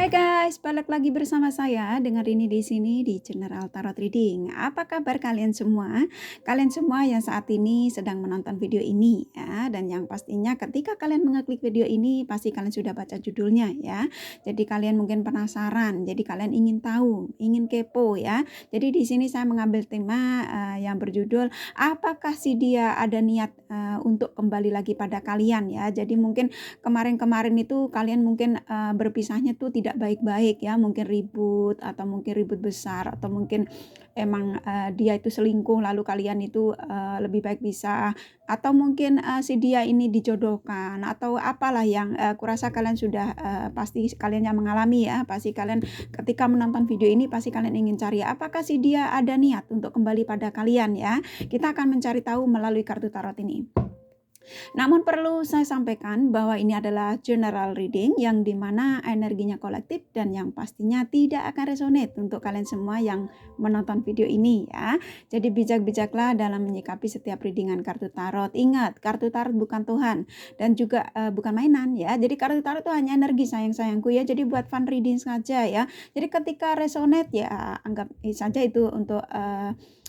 Hai guys, balik lagi bersama saya dengan Rini di sini di General Tarot Reading. Apa kabar kalian semua? Kalian semua yang saat ini sedang menonton video ini ya, dan yang pastinya ketika kalian mengeklik video ini pasti kalian sudah baca judulnya ya. Jadi kalian mungkin penasaran, jadi kalian ingin tahu, ingin kepo ya. Jadi di sini saya mengambil tema yang berjudul apakah si dia ada niat untuk kembali lagi pada kalian ya. Jadi mungkin kemarin-kemarin itu kalian mungkin berpisahnya tuh tidak baik-baik ya, mungkin ribut atau mungkin ribut besar atau mungkin emang dia itu selingkuh lalu kalian itu lebih baik bisa atau mungkin si dia ini dijodohkan atau apalah yang kurasa kalian sudah pasti kalian yang mengalami ya, pasti kalian ketika menonton video ini pasti kalian ingin cari apakah si dia ada niat untuk kembali pada kalian ya. Kita akan mencari tahu melalui kartu tarot ini. Namun perlu saya sampaikan bahwa ini adalah general reading yang dimana energinya kolektif dan yang pastinya tidak akan resonate untuk kalian semua yang menonton video ini ya. Jadi bijak-bijaklah dalam menyikapi setiap readingan kartu tarot. Ingat, kartu tarot bukan Tuhan dan juga bukan mainan ya. Jadi kartu tarot itu hanya energi sayang-sayangku ya. Jadi buat fun reading saja ya. Jadi ketika resonate ya anggap saja itu untuk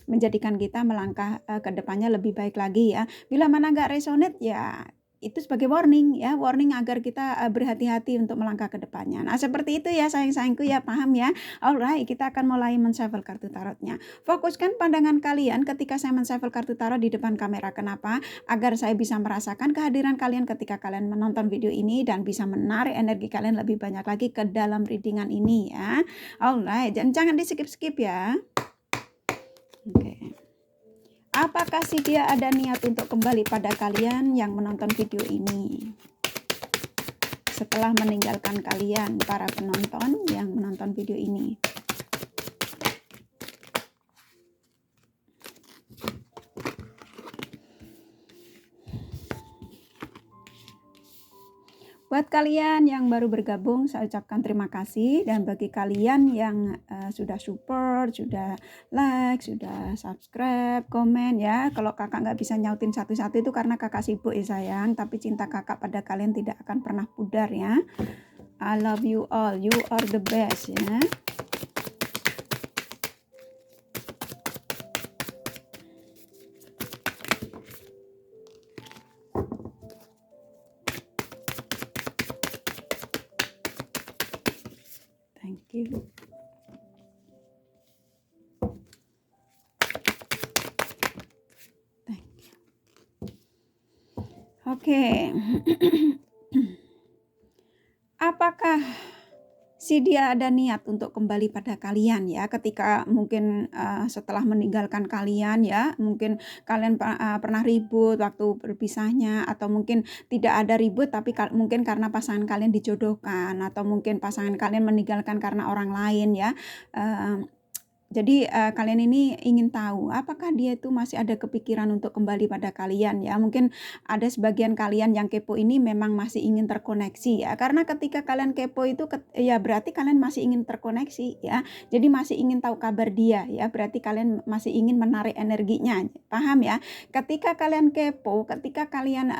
menjadikan kita melangkah ke depannya lebih baik lagi ya. Bila mana nggak resonate ya itu sebagai warning ya, warning agar kita berhati-hati untuk melangkah ke depannya. Nah seperti itu ya sayang-sayangku ya, paham ya. Alright, kita akan mulai men-shuffle kartu tarotnya. Fokuskan pandangan kalian ketika saya men-shuffle kartu tarot di depan kamera. Kenapa? Agar saya bisa merasakan kehadiran kalian ketika kalian menonton video ini dan bisa menarik energi kalian lebih banyak lagi ke dalam readingan ini ya. Alright, jangan di-skip-skip ya. Oke. Apakah si dia ada niat untuk kembali pada kalian yang menonton video ini? Setelah meninggalkan kalian, para penonton yang menonton video ini. Buat kalian yang baru bergabung, saya ucapkan terima kasih. Dan bagi kalian yang sudah support, sudah like, sudah subscribe, komen ya. Kalau kakak nggak bisa nyautin satu-satu itu karena kakak sibuk ya sayang. Tapi cinta kakak pada kalian tidak akan pernah pudar ya. I love you all, you are the best ya. Thank you. Thank you. Oke. Apakah si dia ada niat untuk kembali pada kalian ya ketika mungkin setelah meninggalkan kalian ya, mungkin kalian pernah ribut waktu berpisahnya atau mungkin tidak ada ribut tapi mungkin karena pasangan kalian dijodohkan atau mungkin pasangan kalian meninggalkan karena orang lain ya. Jadi kalian ini ingin tahu apakah dia itu masih ada kepikiran untuk kembali pada kalian ya. Mungkin ada sebagian kalian yang kepo ini memang masih ingin terkoneksi ya. Karena ketika kalian kepo itu ya berarti kalian masih ingin terkoneksi ya. Jadi masih ingin tahu kabar dia ya. Berarti kalian masih ingin menarik energinya. Paham ya? Ketika kalian kepo, ketika kalian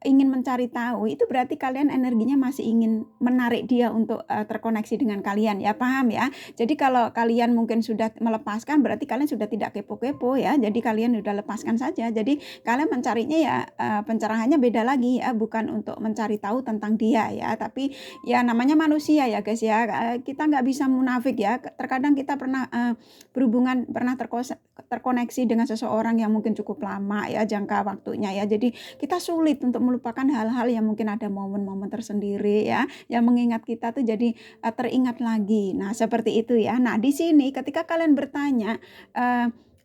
ingin mencari tahu, itu berarti kalian energinya masih ingin menarik dia untuk terkoneksi dengan kalian ya, paham ya. Jadi kalau kalian mungkin sudah melepaskan berarti kalian sudah tidak kepo-kepo ya, jadi kalian sudah lepaskan saja. Jadi kalian mencarinya ya pencerahannya beda lagi ya, bukan untuk mencari tahu tentang dia ya, tapi ya namanya manusia ya guys ya, kita nggak bisa munafik ya. Terkadang kita pernah berhubungan, pernah terkoneksi dengan seseorang yang mungkin cukup lama ya jangka waktunya ya, jadi kita sulit untuk melupakan hal-hal yang mungkin ada momen-momen tersendiri ya yang mengingat kita tuh jadi teringat lagi. Nah seperti itu ya. Nah di sini ketika kalian bertanya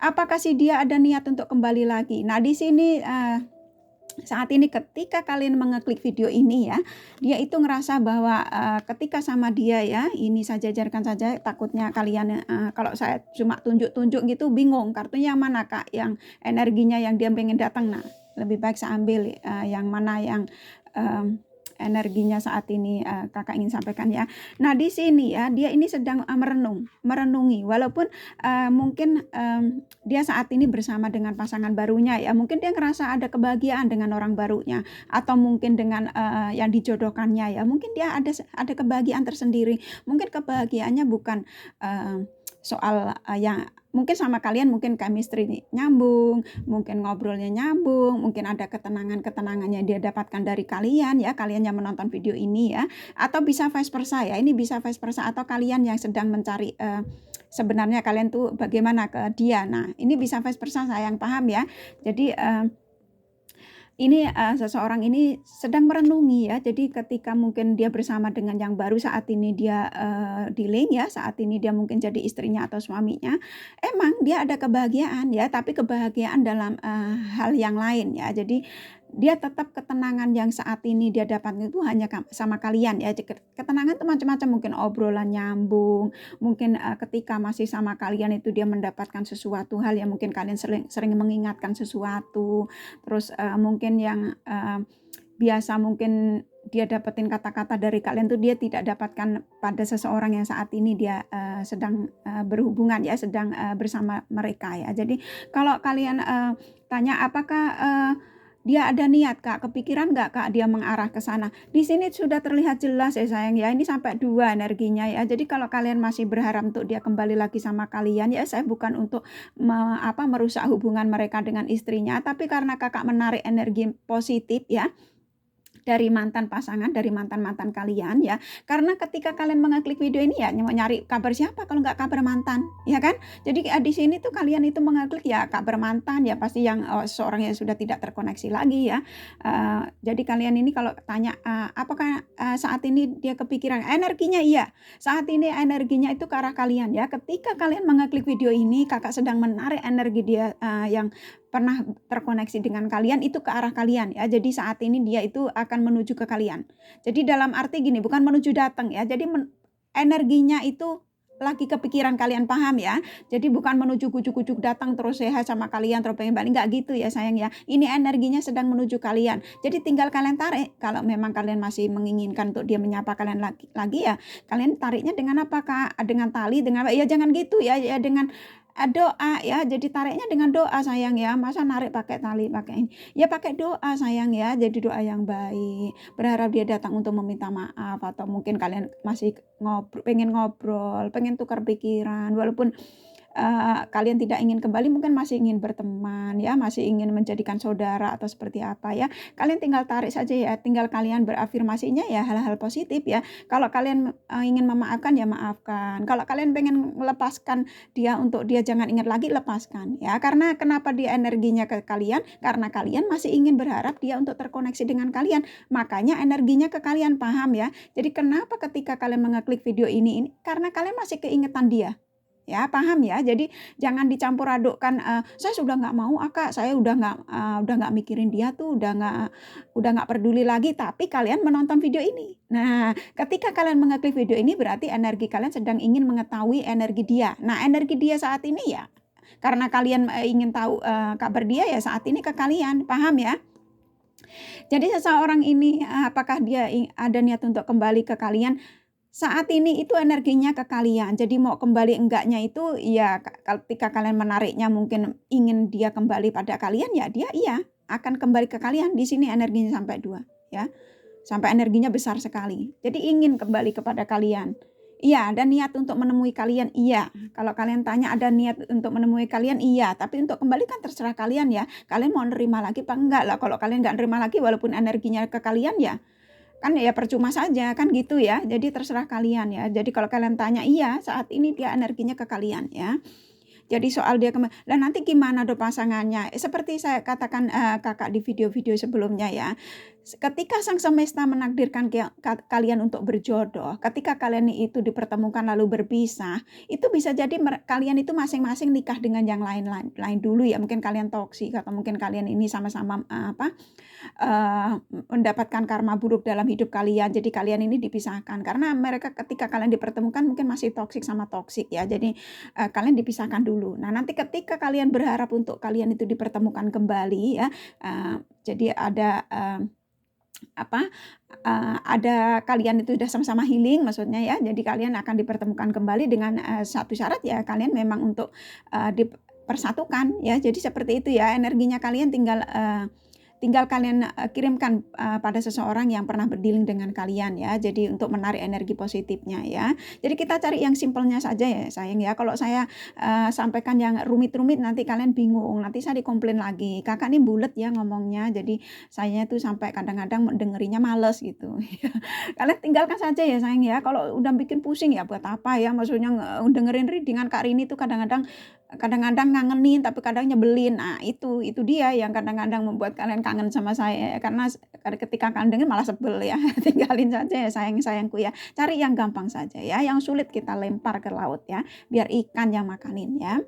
apakah sih dia ada niat untuk kembali lagi, nah di sini saat ini ketika kalian mengeklik video ini ya, dia itu ngerasa bahwa ketika sama dia ya, ini saya jajarkan saja, takutnya kalian kalau saya cuma tunjuk-tunjuk gitu bingung kartunya yang mana kak, yang energinya yang dia pengen datang. Nah lebih baik saya ambil yang mana yang energinya saat ini kakak ingin sampaikan ya. Nah di sini ya dia ini sedang merenungi walaupun mungkin dia saat ini bersama dengan pasangan barunya ya, mungkin dia ngerasa ada kebahagiaan dengan orang barunya atau mungkin dengan yang dijodohkannya ya, mungkin dia ada kebahagiaan tersendiri. Mungkin kebahagiaannya bukan soal yang mungkin sama kalian, mungkin chemistry nyambung, mungkin ngobrolnya nyambung, mungkin ada ketenangan-ketenangannya dia dapatkan dari kalian ya, kalian yang menonton video ini ya, atau bisa vice versa ya, ini bisa vice versa, atau kalian yang sedang mencari sebenarnya kalian tuh bagaimana ke dia. Nah ini bisa vice versa, saya yang paham ya. Jadi ini seseorang ini sedang merenungi ya, jadi ketika mungkin dia bersama dengan yang baru saat ini dia dealing ya, saat ini dia mungkin jadi istrinya atau suaminya, emang dia ada kebahagiaan ya, tapi kebahagiaan dalam hal yang lain ya. Jadi dia tetap ketenangan yang saat ini dia dapat itu hanya sama kalian ya. Ketenangan itu macam-macam, mungkin obrolan nyambung, mungkin ketika masih sama kalian itu dia mendapatkan sesuatu hal yang mungkin kalian sering mengingatkan sesuatu. Terus mungkin yang biasa mungkin dia dapetin kata-kata dari kalian tuh dia tidak dapatkan pada seseorang yang saat ini dia sedang berhubungan ya, sedang bersama mereka ya. Jadi kalau kalian tanya apakah dia ada niat Kak, kepikiran nggak Kak dia mengarah ke sana? Di sini sudah terlihat jelas ya sayang ya, ini sampai 2 energinya ya. Jadi kalau kalian masih berharap untuk dia kembali lagi sama kalian ya, saya bukan untuk merusak hubungan mereka dengan istrinya, tapi karena Kakak menarik energi positif ya dari mantan pasangan, dari mantan-mantan kalian ya. Karena ketika kalian mengeklik video ini ya nyari kabar siapa kalau nggak kabar mantan, ya kan? Jadi di sini tuh kalian itu mengeklik ya kabar mantan ya, pasti yang seorang yang sudah tidak terkoneksi lagi ya. Jadi kalian ini kalau tanya apakah saat ini dia kepikiran, energinya iya. Saat ini energinya itu ke arah kalian ya. Ketika kalian mengeklik video ini, Kakak sedang menarik energi dia yang pernah terkoneksi dengan kalian itu ke arah kalian ya. Jadi saat ini dia itu akan menuju ke kalian. Jadi dalam arti gini, bukan menuju datang ya. Jadi energinya itu lagi kepikiran kalian, paham ya. Jadi bukan menuju kucuk-kucuk datang terus sehat sama kalian terus pengen balik, nggak gitu ya sayang ya. Ini energinya sedang menuju kalian. Jadi tinggal kalian tarik. Kalau memang kalian masih menginginkan untuk dia menyapa kalian lagi ya, kalian tariknya dengan apa Kak? Dengan tali, dengan apa? Ya jangan gitu ya, ya dengan doa ya. Jadi tariknya dengan doa sayang ya. Masa narik pakai tali, pakai ini? Ya pakai doa sayang ya. Jadi doa yang baik. Berharap dia datang untuk meminta maaf, atau mungkin kalian masih pengen ngobrol, pengen tukar pikiran, walaupun kalian tidak ingin kembali, mungkin masih ingin berteman ya, masih ingin menjadikan saudara atau seperti apa ya. Kalian tinggal tarik saja ya, tinggal kalian berafirmasinya ya hal-hal positif ya. Kalau kalian ingin memaafkan ya maafkan. Kalau kalian pengen melepaskan dia untuk dia jangan ingat lagi, lepaskan ya. Karena kenapa dia energinya ke kalian? Karena kalian masih ingin berharap dia untuk terkoneksi dengan kalian. Makanya energinya ke kalian, paham ya? Jadi kenapa ketika kalian mengeklik video ini karena kalian masih keingetan dia. Ya paham ya, jadi jangan dicampur adukkan, saya sudah nggak mau Kak, saya udah nggak mikirin dia tuh, udah nggak peduli lagi, tapi kalian menonton video ini. Nah ketika kalian mengeklik video ini berarti energi kalian sedang ingin mengetahui energi dia. Nah energi dia saat ini ya, karena kalian ingin tahu kabar dia ya saat ini ke kalian, paham ya? Jadi seseorang ini apakah dia ada niat untuk kembali ke kalian? Saat ini itu energinya ke kalian. Jadi mau kembali enggaknya itu ya ketika kalian menariknya mungkin ingin dia kembali pada kalian ya dia iya akan kembali ke kalian. Di sini energinya sampai 2 ya. Sampai energinya besar sekali. Jadi ingin kembali kepada kalian. Iya, ada niat untuk menemui kalian, iya. Kalau kalian tanya ada niat untuk menemui kalian, iya. Tapi untuk kembali kan terserah kalian ya. Kalian mau nerima lagi apa enggak lah. Kalau kalian enggak nerima lagi walaupun energinya ke kalian ya kan ya percuma saja kan gitu ya. Jadi terserah kalian ya. Jadi kalau kalian tanya, iya saat ini dia energinya ke kalian ya. Jadi soal dia dan nanti gimana do pasangannya? Seperti saya katakan Kakak di video-video sebelumnya ya. Ketika sang semesta menakdirkan kalian untuk berjodoh, ketika kalian itu dipertemukan lalu berpisah, itu bisa jadi kalian itu masing-masing nikah dengan yang lain dulu ya. Mungkin kalian toksik atau mungkin kalian ini sama-sama mendapatkan karma buruk dalam hidup kalian. Jadi kalian ini dipisahkan karena mereka ketika kalian dipertemukan mungkin masih toksik sama toksik ya. Jadi kalian dipisahkan dulu. Nah nanti ketika kalian berharap untuk kalian itu dipertemukan kembali ya, jadi ada apa, ada kalian itu sudah sama-sama healing maksudnya ya, jadi kalian akan dipertemukan kembali dengan, satu syarat ya kalian memang untuk, dipersatukan ya. Jadi seperti itu ya, energinya kalian tinggal kalian, kirimkan, pada seseorang yang pernah berdealing dengan kalian ya. Jadi untuk menarik energi positifnya ya. Jadi kita cari yang simpelnya saja ya sayang ya. Kalau saya, sampaikan yang rumit-rumit nanti kalian bingung, nanti saya dikomplain lagi, "Kakak nih bulet ya ngomongnya." Jadi saya tuh sampai kadang-kadang dengerinnya males gitu. Kalian tinggalkan saja ya sayang ya. Kalau udah bikin pusing ya buat apa ya, maksudnya dengerin reading-an Kak Rini tuh kadang-kadang ngangenin, tapi kadang nyebelin. Nah, itu dia yang kadang-kadang membuat kalian kangen sama saya, karena ketika kalian denger malah sebel ya. Tinggalin saja ya sayang-sayangku ya. Cari yang gampang saja ya, yang sulit kita lempar ke laut ya, biar ikan yang makanin ya.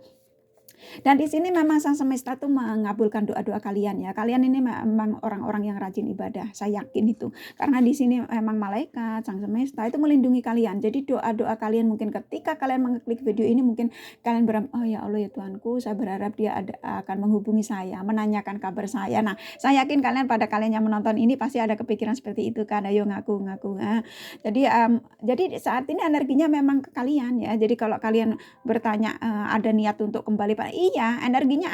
Dan di sini memang sang semesta tuh mengabulkan doa-doa kalian ya. Kalian ini memang orang-orang yang rajin ibadah, saya yakin itu. Karena di sini memang malaikat, sang semesta itu melindungi kalian. Jadi doa-doa kalian mungkin ketika kalian mengeklik video ini mungkin kalian berharap, "Oh ya Allah ya Tuhanku, saya berharap dia akan menghubungi saya, menanyakan kabar saya." Nah, saya yakin kalian yang menonton ini pasti ada kepikiran seperti itu kan. Ayo ngaku-ngaku. Nah, jadi saat ini energinya memang ke kalian ya. Jadi kalau kalian bertanya, ada niat untuk kembali iya, energinya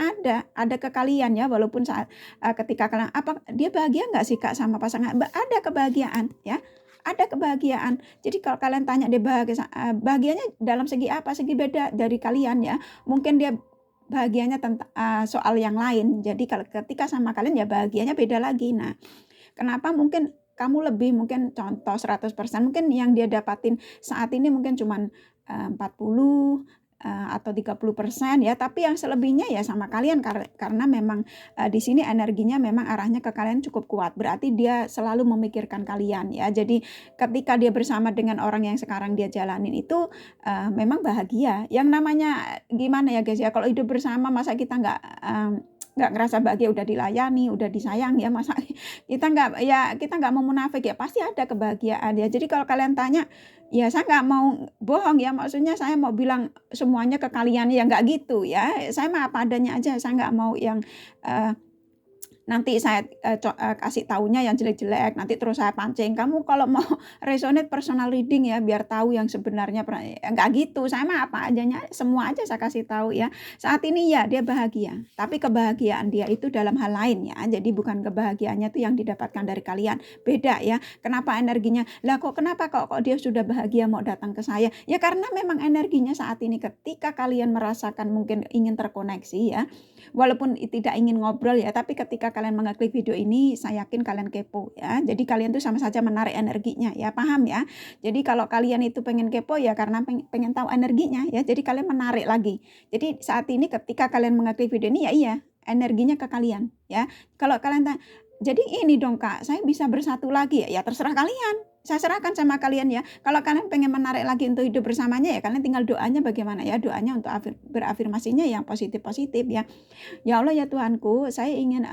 ada ke kalian ya, walaupun saat, ketika kalian, "Apa dia bahagia nggak sih Kak sama pasangan?" Ada kebahagiaan ya, ada kebahagiaan. Jadi kalau kalian tanya dia bahagianya dalam segi apa? Segi beda dari kalian ya. Mungkin dia bahagianya soal yang lain. Jadi kalau ketika sama kalian ya bahagianya beda lagi. Nah, kenapa mungkin kamu lebih mungkin contoh 100% mungkin yang dia dapatin saat ini mungkin cuman, 40, atau 30% ya, tapi yang selebihnya ya sama kalian karena memang, di sini energinya memang arahnya ke kalian cukup kuat, berarti dia selalu memikirkan kalian ya. Jadi ketika dia bersama dengan orang yang sekarang dia jalanin itu, memang bahagia. Yang namanya gimana ya guys ya, kalau hidup bersama masa kita nggak ngerasa bahagia, udah dilayani, udah disayang ya, masa kita nggak mau munafik ya, pasti ada kebahagiaan ya. Jadi kalau kalian tanya, ya saya nggak mau bohong ya, maksudnya saya mau bilang semuanya ke kalian, ya nggak gitu ya. Saya mah apa adanya aja, saya nggak mau yang, eee nanti saya, kasih taunya yang jelek-jelek, nanti terus saya pancing, "Kamu kalau mau resonate personal reading ya, biar tahu yang sebenarnya." Enggak gitu, saya mah apa adanya, semua aja saya kasih tahu ya. Saat ini ya dia bahagia, tapi kebahagiaan dia itu dalam hal lain ya, jadi bukan kebahagiaannya itu yang didapatkan dari kalian, beda ya. Kenapa energinya, "Lah kenapa kok dia sudah bahagia mau datang ke saya?" Ya karena memang energinya saat ini ketika kalian merasakan mungkin ingin terkoneksi ya, walaupun tidak ingin ngobrol ya, tapi ketika kalian mengeklik video ini, saya yakin kalian kepo ya. Jadi kalian tuh sama saja menarik energinya ya, paham ya? Jadi kalau kalian itu pengen kepo ya karena pengen tahu energinya ya, jadi kalian menarik lagi. Jadi saat ini ketika kalian mengeklik video ini ya iya, energinya ke kalian ya. Kalau kalian "Jadi ini dong Kak, saya bisa bersatu lagi ya?" Ya terserah kalian, saya serahkan sama kalian ya. Kalau kalian pengen menarik lagi untuk hidup bersamanya ya kalian tinggal doanya bagaimana ya, doanya untuk berafirmasinya yang positif-positif ya. "Ya Allah ya Tuhanku, saya ingin,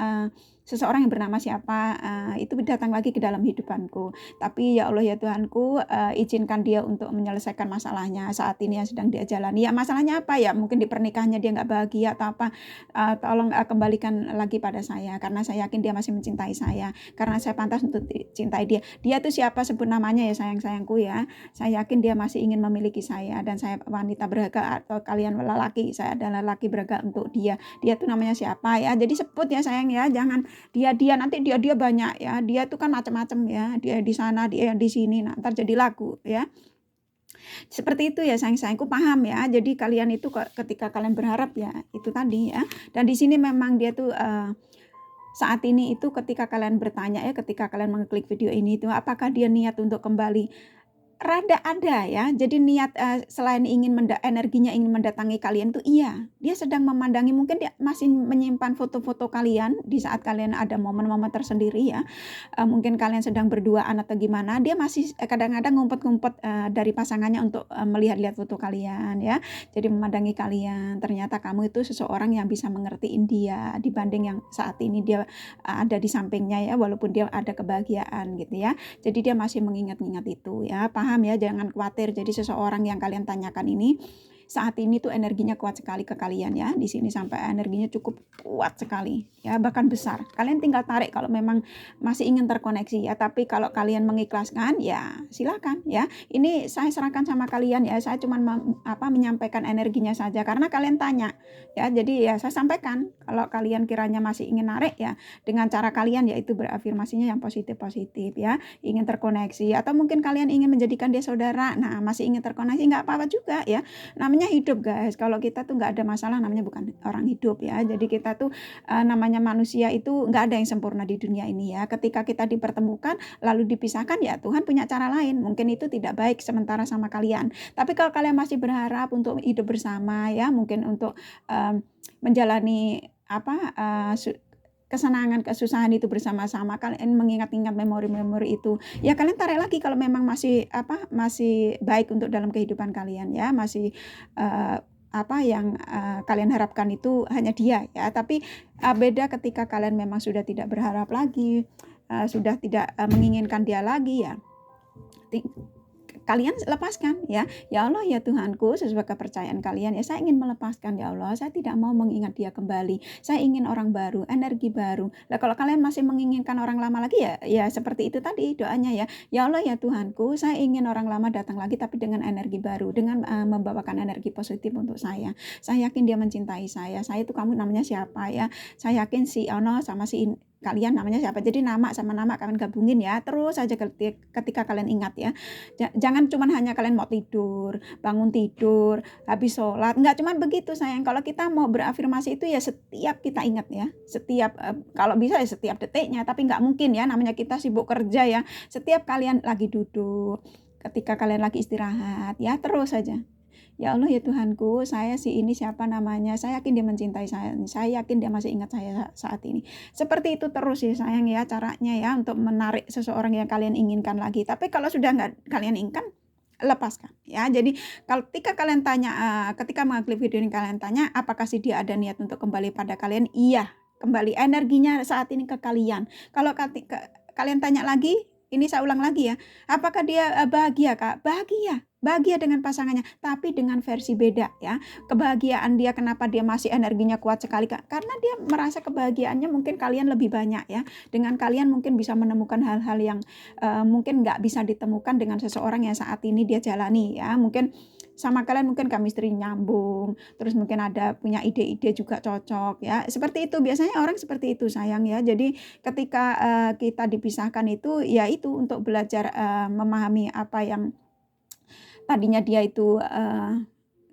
seseorang yang bernama siapa, itu datang lagi ke dalam hidupanku. Tapi ya Allah ya Tuhanku, izinkan dia untuk menyelesaikan masalahnya saat ini yang sedang dia jalani." Ya masalahnya apa ya, mungkin di pernikahannya dia nggak bahagia atau apa, tolong, kembalikan lagi pada saya, karena saya yakin dia masih mencintai saya, karena saya pantas untuk dicintai dia. Dia tuh siapa sebut namanya ya sayang-sayangku ya, saya yakin dia masih ingin memiliki saya dan saya wanita berharga atau kalian lelaki, saya adalah lelaki berharga untuk dia. Dia tuh namanya siapa ya, jadi sebut ya sayang ya, jangan dia nanti dia banyak ya, dia tuh kan macam-macam ya, dia di sana, dia di sini, nah entar jadi lagu ya. Seperti itu ya sayang-sayangku, paham ya. Jadi kalian itu ketika kalian berharap ya itu tadi ya, dan di sini memang dia tuh, saat ini itu ketika kalian bertanya ya, ketika kalian mengeklik video ini itu apakah dia niat untuk kembali? Rada ada ya, jadi niat, selain energinya ingin mendatangi kalian tuh iya, dia sedang memandangi mungkin dia masih menyimpan foto-foto kalian di saat kalian ada momen-momen tersendiri ya, mungkin kalian sedang berduaan atau gimana, dia masih, kadang-kadang ngumpet-ngumpet, dari pasangannya untuk, melihat-lihat foto kalian ya. Jadi memandangi kalian, ternyata kamu itu seseorang yang bisa mengertiin dia dibanding yang saat ini dia, ada di sampingnya ya, walaupun dia ada kebahagiaan gitu ya. Jadi dia masih mengingat-ingat itu ya, paham ya, jangan khawatir. Jadi seseorang yang kalian tanyakan ini saat ini tuh energinya kuat sekali ke kalian ya. Di sini sampai energinya cukup kuat sekali ya, bahkan besar. Kalian tinggal tarik kalau memang masih ingin terkoneksi ya. Tapi kalau kalian mengikhlaskan ya silakan ya. Ini saya serahkan sama kalian ya. Saya cuma menyampaikan energinya saja karena kalian tanya ya. Jadi ya saya sampaikan kalau kalian kiranya masih ingin narik ya dengan cara kalian, yaitu berafirmasinya yang positif-positif ya. Ingin terkoneksi atau mungkin kalian ingin menjadikan dia saudara. Nah, masih ingin terkoneksi nggak apa-apa juga ya. Namanya hidup guys. Kalau kita tuh nggak ada masalah, namanya bukan orang hidup ya. Jadi kita tuh namanya manusia itu nggak ada yang sempurna di dunia ini ya. Ketika kita dipertemukan lalu dipisahkan ya Tuhan punya cara lain. Mungkin itu tidak baik sementara sama kalian. Tapi kalau kalian masih berharap untuk hidup bersama ya, mungkin untuk menjalani kesenangan, kesusahan itu bersama-sama, kalian mengingat-ingat memori-memori itu, ya kalian tarik lagi kalau memang masih baik untuk dalam kehidupan kalian ya, masih yang kalian harapkan itu hanya dia ya. Tapi beda ketika kalian memang sudah tidak berharap lagi, sudah tidak menginginkan dia lagi ya. Kalian lepaskan ya. Ya Allah ya Tuhanku, sesuai kepercayaan kalian ya, saya ingin melepaskan ya Allah. Saya tidak mau mengingat dia kembali. Saya ingin orang baru, energi baru. Nah, kalau kalian masih menginginkan orang lama lagi ya seperti itu tadi doanya ya. Ya Allah ya Tuhanku, saya ingin orang lama datang lagi tapi dengan energi baru, dengan membawakan energi positif untuk saya. Saya yakin dia mencintai saya. Saya itu kamu namanya siapa ya? Saya yakin si Ono sama si kalian namanya siapa. Jadi nama sama nama kalian gabungin ya. Terus saja ketika kalian ingat ya. Jangan cuma hanya kalian mau tidur, bangun tidur, habis sholat. Enggak cuma begitu sayang. Kalau kita mau berafirmasi itu ya setiap kita ingat ya. Setiap kalau bisa ya setiap detiknya. Tapi enggak mungkin ya, namanya kita sibuk kerja ya. Setiap kalian lagi duduk, ketika kalian lagi istirahat ya, terus saja. Ya Allah ya Tuhanku, saya si ini siapa namanya, saya yakin dia mencintai saya yakin dia masih ingat saya saat ini. Seperti itu terus ya sayang ya caranya ya untuk menarik seseorang yang kalian inginkan lagi. Tapi kalau sudah nggak kalian inginkan, lepaskan ya. Jadi ketika kalian tanya, ketika mengklik video ini kalian tanya, apakah sih dia ada niat untuk kembali pada kalian? Iya, kembali energinya saat ini ke kalian. Kalau kalian tanya lagi, ini saya ulang lagi ya, apakah dia bahagia Kak? Bahagia dengan pasangannya, tapi dengan versi beda ya. Kebahagiaan dia, kenapa dia masih energinya kuat sekali Kak? Karena dia merasa kebahagiaannya mungkin kalian lebih banyak ya. Dengan kalian mungkin bisa menemukan hal-hal yang mungkin nggak bisa ditemukan dengan seseorang yang saat ini dia jalani ya. Mungkin sama kalian mungkin chemistry nyambung, terus mungkin ada punya ide-ide juga cocok ya. Seperti itu biasanya orang seperti itu sayang ya. Jadi ketika kita dipisahkan itu ya itu untuk belajar memahami apa yang tadinya dia itu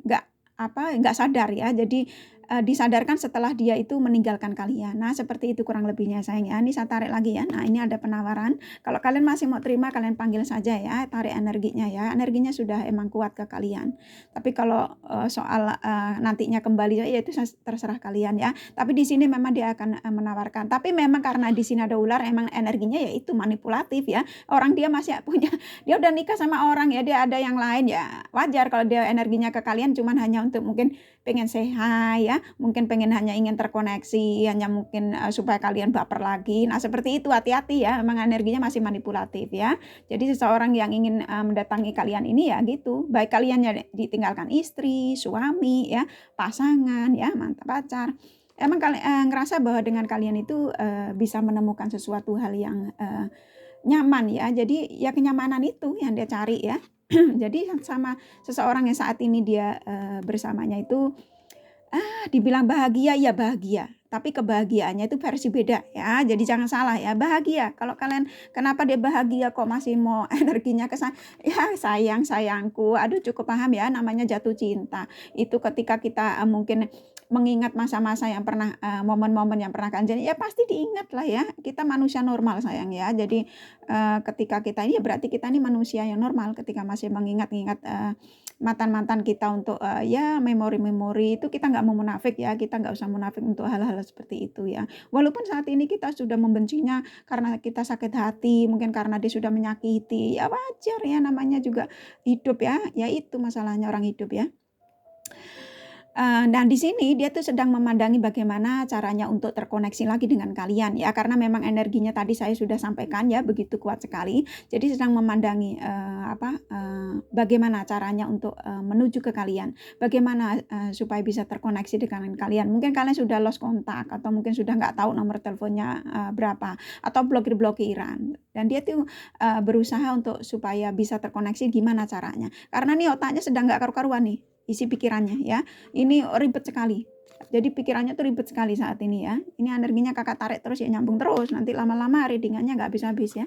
nggak sadar ya. Jadi disadarkan setelah dia itu meninggalkan kalian. Nah seperti itu kurang lebihnya sayang ya. Ini saya tarik lagi ya. Nah ini ada penawaran. Kalau kalian masih mau terima, kalian panggil saja ya. Tarik energinya ya. Energinya sudah emang kuat ke kalian. Tapi kalau soal nantinya kembali ya itu terserah kalian ya. Tapi di sini memang dia akan menawarkan. Tapi memang karena di sini ada ular, emang energinya ya itu manipulatif ya. Orang dia masih punya, dia udah nikah sama orang ya, dia ada yang lain ya. Wajar kalau dia energinya ke kalian cuman hanya untuk mungkin pengen say hi ya, mungkin pengen hanya ingin terkoneksi, hanya mungkin supaya kalian baper lagi. Nah seperti itu, hati-hati ya, memang energinya masih manipulatif ya. Jadi seseorang yang ingin mendatangi kalian ini ya gitu, baik kalian ya ditinggalkan istri, suami ya, pasangan ya, mantan pacar, emang kalian ngerasa bahwa dengan kalian itu bisa menemukan sesuatu hal yang nyaman ya. Jadi ya kenyamanan itu yang dia cari ya. Jadi sama seseorang yang saat ini dia bersamanya itu dibilang bahagia ya bahagia, tapi kebahagiaannya itu versi beda ya. Jadi jangan salah ya, bahagia. Kalau kalian kenapa dia bahagia kok masih mau energinya ke sana? Ya sayangku, aduh cukup paham ya, namanya jatuh cinta. Itu ketika kita mungkin mengingat masa-masa yang pernah momen-momen yang pernah kanjeng ya pasti diingat lah ya. Kita manusia normal sayang ya. Jadi ketika kita ini ya berarti kita ini manusia yang normal ketika masih mengingat-ingat mantan-mantan kita untuk ya memori-memori itu, kita nggak mau munafik ya, kita nggak usah munafik untuk hal-hal seperti itu ya. Walaupun saat ini kita sudah membencinya karena kita sakit hati, mungkin karena dia sudah menyakiti, ya wajar ya, namanya juga hidup ya, ya itu masalahnya orang hidup ya. Dan di sini dia tuh sedang memandangi bagaimana caranya untuk terkoneksi lagi dengan kalian ya, karena memang energinya tadi saya sudah sampaikan ya, begitu kuat sekali. Jadi sedang memandangi, bagaimana caranya untuk, menuju ke kalian, bagaimana, supaya bisa terkoneksi dengan kalian. Mungkin kalian sudah lost kontak atau mungkin sudah nggak tahu nomor teleponnya, berapa, atau blokir-blokiran. Dan dia tuh, berusaha untuk supaya bisa terkoneksi gimana caranya. Karena nih otaknya sedang nggak karu-karuan nih, isi pikirannya ya. Ini ribet sekali. Jadi pikirannya tuh ribet sekali saat ini ya. Ini energinya Kakak tarik terus ya nyambung terus, nanti lama-lama readingannya nggak habis-habis ya.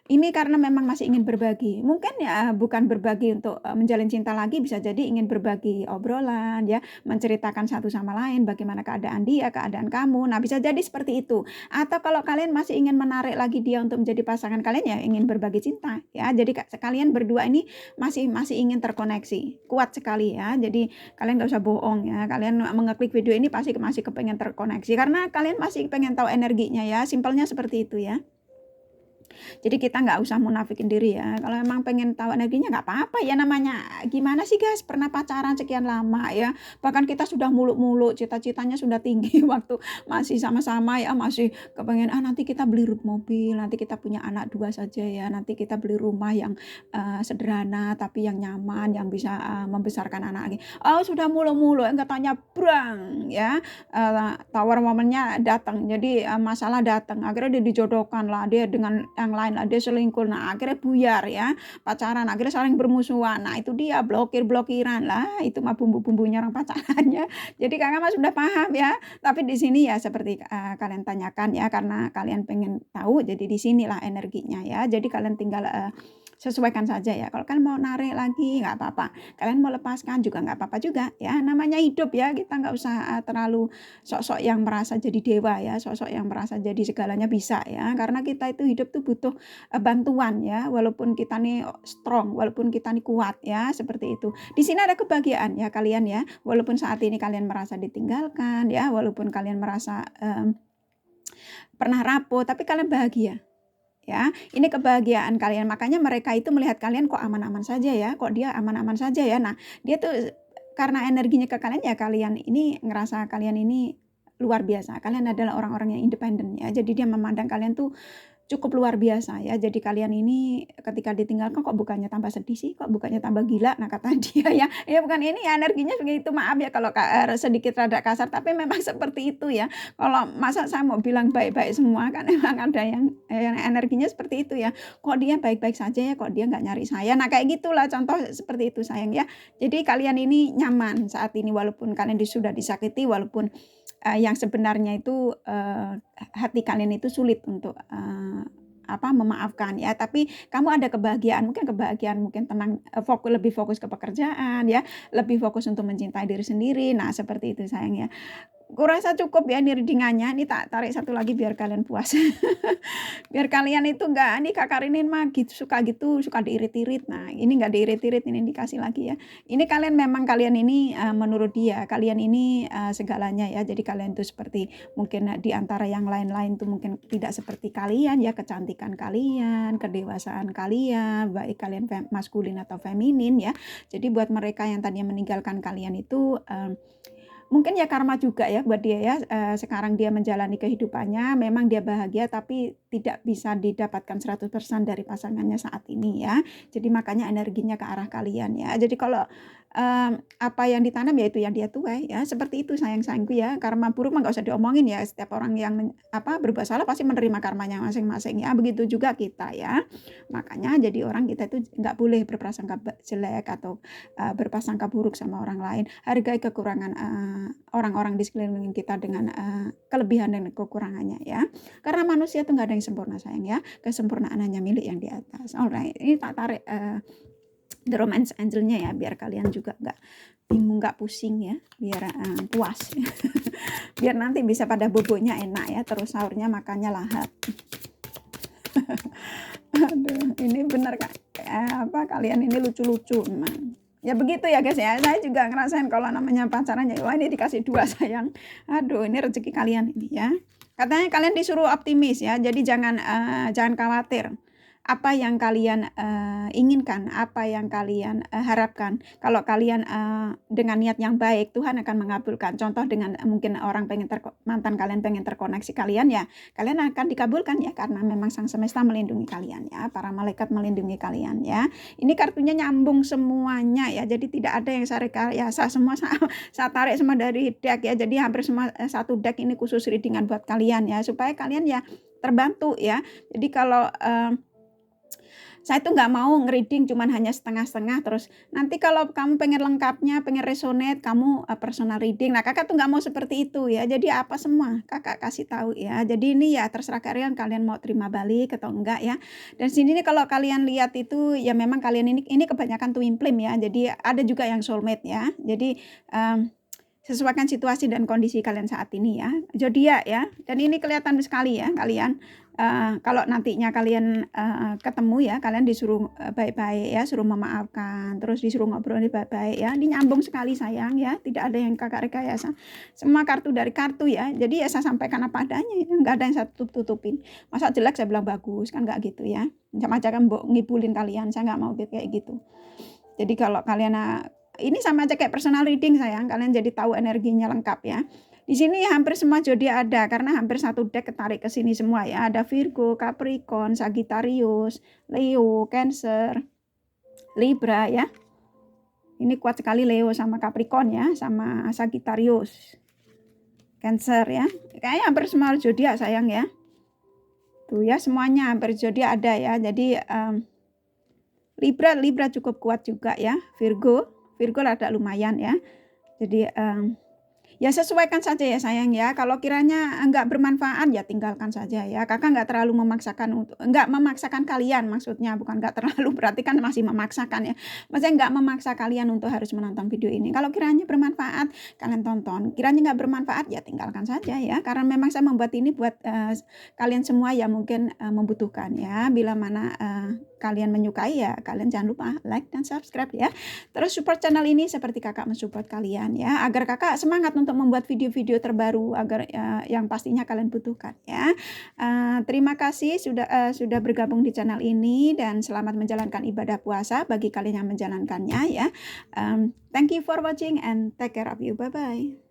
Ini karena memang masih ingin berbagi. Mungkin ya bukan berbagi untuk, menjalin cinta lagi, bisa jadi ingin berbagi obrolan ya, menceritakan satu sama lain bagaimana keadaan dia, keadaan kamu. Nah, bisa jadi seperti itu. Atau kalau kalian masih ingin menarik lagi dia untuk menjadi pasangan kalian, ya ingin berbagi cinta ya. Jadi kalian berdua ini masih masih ingin terkoneksi, kuat sekali ya. Jadi kalian nggak usah bohong ya, kalian mengeklik video ini pasti masih kepengen terkoneksi, karena kalian masih pengen tahu energinya ya, simpelnya seperti itu ya. Jadi kita nggak usah munafikin diri ya, kalau emang pengen tahu energinya nggak apa-apa ya, namanya gimana sih guys, pernah pacaran sekian lama ya, bahkan kita sudah muluk-muluk, cita-citanya sudah tinggi waktu masih sama-sama ya, masih kepengen, nanti kita beli mobil, nanti kita punya anak 2 saja ya, nanti kita beli rumah yang, sederhana tapi yang nyaman, yang bisa, membesarkan anak lagi. Oh sudah muluk-muluk, enggak tanya brang ya, tawar momennya datang, jadi, masalah datang, akhirnya dia dijodohkan lah, dia dengan yang lain lah, dia selingkuh, nah akhirnya buyar ya, pacaran, akhirnya saling bermusuhan. Nah itu dia blokir-blokiran, lah itu mah bumbu-bumbunya orang pacarannya. Jadi Kakak mah sudah paham ya, tapi di sini ya seperti, kalian tanyakan ya, karena kalian pengen tahu, jadi di sinilah energinya ya. Jadi kalian tinggal, sesuaikan saja ya, kalau kalian mau narik lagi nggak apa-apa, kalian mau lepaskan juga nggak apa-apa juga ya, namanya hidup ya, kita nggak usah, terlalu sok-sok yang merasa jadi dewa ya, sok-sok yang merasa jadi segalanya bisa ya, karena kita itu hidup tuh butuh, bantuan ya, walaupun kita nih strong, walaupun kita nih kuat ya, seperti itu. Di sini ada kebahagiaan ya kalian ya, walaupun saat ini kalian merasa ditinggalkan ya, walaupun kalian merasa, pernah rapuh, tapi kalian bahagia. Ya, ini kebahagiaan kalian, makanya mereka itu melihat kalian kok aman-aman saja ya, kok dia aman-aman saja ya. Nah, dia tuh karena energinya ke kalian ya, kalian ini ngerasa kalian ini luar biasa, kalian adalah orang-orang yang independen ya, jadi dia memandang kalian tuh cukup luar biasa ya. Jadi kalian ini ketika ditinggalkan kok bukannya tambah sedih sih, kok bukannya tambah gila, nah kata dia ya. Ya bukan ini ya, energinya begitu, maaf ya kalau sedikit rada kasar, tapi memang seperti itu ya. Kalau masa saya mau bilang baik-baik semua, kan emang ada yang energinya seperti itu ya. Kok dia baik-baik saja ya, kok dia nggak nyari saya. Nah kayak gitulah contoh seperti itu sayang ya. Jadi kalian ini nyaman saat ini, walaupun kalian sudah disakiti, walaupun yang sebenarnya itu, hati kalian itu sulit untuk, memaafkan ya, tapi kamu ada kebahagiaan, mungkin tenang, lebih fokus ke pekerjaan ya, lebih fokus untuk mencintai diri sendiri. Nah seperti itu sayang ya. Kurasa cukup ya ini reading-annya, ini tak tarik satu lagi biar kalian puas. Biar kalian itu enggak, nih Kak Karinin mah gitu, suka diirit-irit. Nah, ini enggak diirit-irit, ini dikasih lagi ya. Ini memang kalian ini, menurut dia, kalian ini, segalanya ya. Jadi kalian tuh seperti mungkin di antara yang lain-lain tuh mungkin tidak seperti kalian ya, kecantikan kalian, kedewasaan kalian, baik kalian maskulin atau feminin ya. Jadi buat mereka yang tadinya meninggalkan kalian itu, mungkin ya karma juga ya buat dia ya, sekarang dia menjalani kehidupannya, memang dia bahagia tapi tidak bisa didapatkan 100% dari pasangannya saat ini ya. Jadi makanya energinya ke arah kalian ya. Jadi kalau, apa yang ditanam ya itu yang dia tuai ya, seperti itu sayang-sayangku ya. Karma buruk mah nggak usah diomongin ya, setiap orang yang berbuat salah pasti menerima karmanya masing-masing ya, begitu juga kita ya. Makanya jadi orang kita itu nggak boleh berprasangka jelek atau, berprasangka buruk sama orang lain. Hargai kekurangan, orang-orang di sekeliling kita dengan, kelebihan dan kekurangannya ya. Karena manusia itu nggak ada yang sempurna sayang ya, kesempurnaan hanya milik yang di atas. Alright, ini tak tarik, The Romance Angel-nya ya, biar kalian juga nggak bingung, nggak pusing ya, biar, puas. Biar nanti bisa pada boboknya enak ya, terus sahurnya makannya lahap. Aduh, ini bener kalian ini lucu-lucu memang. Ya begitu ya guys ya, saya juga ngerasain kalau namanya pacaran ya, wah ini dikasih 2 sayang. Aduh, ini rezeki kalian ini ya. Katanya kalian disuruh optimis ya, jadi jangan khawatir. apa yang kalian inginkan, apa yang kalian harapkan. Kalau kalian dengan niat yang baik, Tuhan akan mengabulkan. Contoh dengan mungkin orang mantan kalian pengen terkoneksi kalian, ya kalian akan dikabulkan ya, karena memang Sang Semesta melindungi kalian ya, para malaikat melindungi kalian ya. Ini kartunya nyambung semuanya ya, jadi tidak ada yang saya rekayasa, semua saya tarik semua dari deck ya. Jadi hampir semua satu deck ini khusus readingan buat kalian ya, supaya kalian ya terbantu ya. Jadi kalau saya tuh nggak mau ngereading cuman hanya setengah-setengah, terus nanti kalau kamu pengen lengkapnya, pengen resonate, kamu personal reading. Nah, kakak tuh nggak mau seperti itu ya. Jadi apa semua kakak kasih tahu ya. Jadi ini ya terserah kalian mau terima balik atau enggak ya. Dan sini nih kalau kalian lihat itu ya memang kalian ini kebanyakan twin flame ya. Jadi ada juga yang soulmate ya. Jadi sesuaikan situasi dan kondisi kalian saat ini ya, zodiak ya. Dan ini kelihatan sekali ya kalian. Kalau nantinya kalian ketemu ya, kalian disuruh baik-baik ya, suruh memaafkan, terus disuruh ngobrol baik-baik ya. Ini nyambung sekali sayang ya, tidak ada yang kakak rekayasa. Semua kartu dari kartu ya, jadi ya saya sampaikan apa adanya ya, nggak ada yang saya tutupin. Masa jelek saya bilang bagus, kan nggak gitu ya. Macam-macam kan ngibulin kalian, saya nggak mau kayak gitu. Jadi kalau kalian ini sama aja kayak personal reading sayang, kalian jadi tahu energinya lengkap ya. Di sini hampir semua zodiak ada, karena hampir satu deck ketarik ke sini semua ya. Ada Virgo, Capricorn, Sagittarius, Leo, Cancer, Libra ya. Ini kuat sekali Leo sama Capricorn ya, sama Sagittarius, Cancer ya. Kayaknya hampir semua zodiak sayang ya. Tuh ya, semuanya hampir zodiak ada ya. Jadi Libra cukup kuat juga ya. Virgo ada lumayan ya. Jadi ya sesuaikan saja ya sayang ya. Kalau kiranya enggak bermanfaat ya tinggalkan saja ya. Kakak enggak terlalu enggak memaksakan kalian, maksudnya bukan enggak terlalu, berarti kan masih memaksakan ya. Maksudnya enggak memaksa kalian untuk harus menonton video ini. Kalau kiranya bermanfaat kalian tonton, kiranya enggak bermanfaat ya tinggalkan saja ya. Karena memang saya membuat ini buat kalian semua yang mungkin membutuhkan ya. Bila mana kalian menyukai ya kalian jangan lupa like dan subscribe ya. Terus support channel ini seperti kakak mensupport kalian ya, agar kakak semangat untuk membuat video-video terbaru, agar yang pastinya kalian butuhkan ya. Terima kasih sudah bergabung di channel ini, dan selamat menjalankan ibadah puasa bagi kalian yang menjalankannya ya. Thank you for watching and take care of you. Bye bye.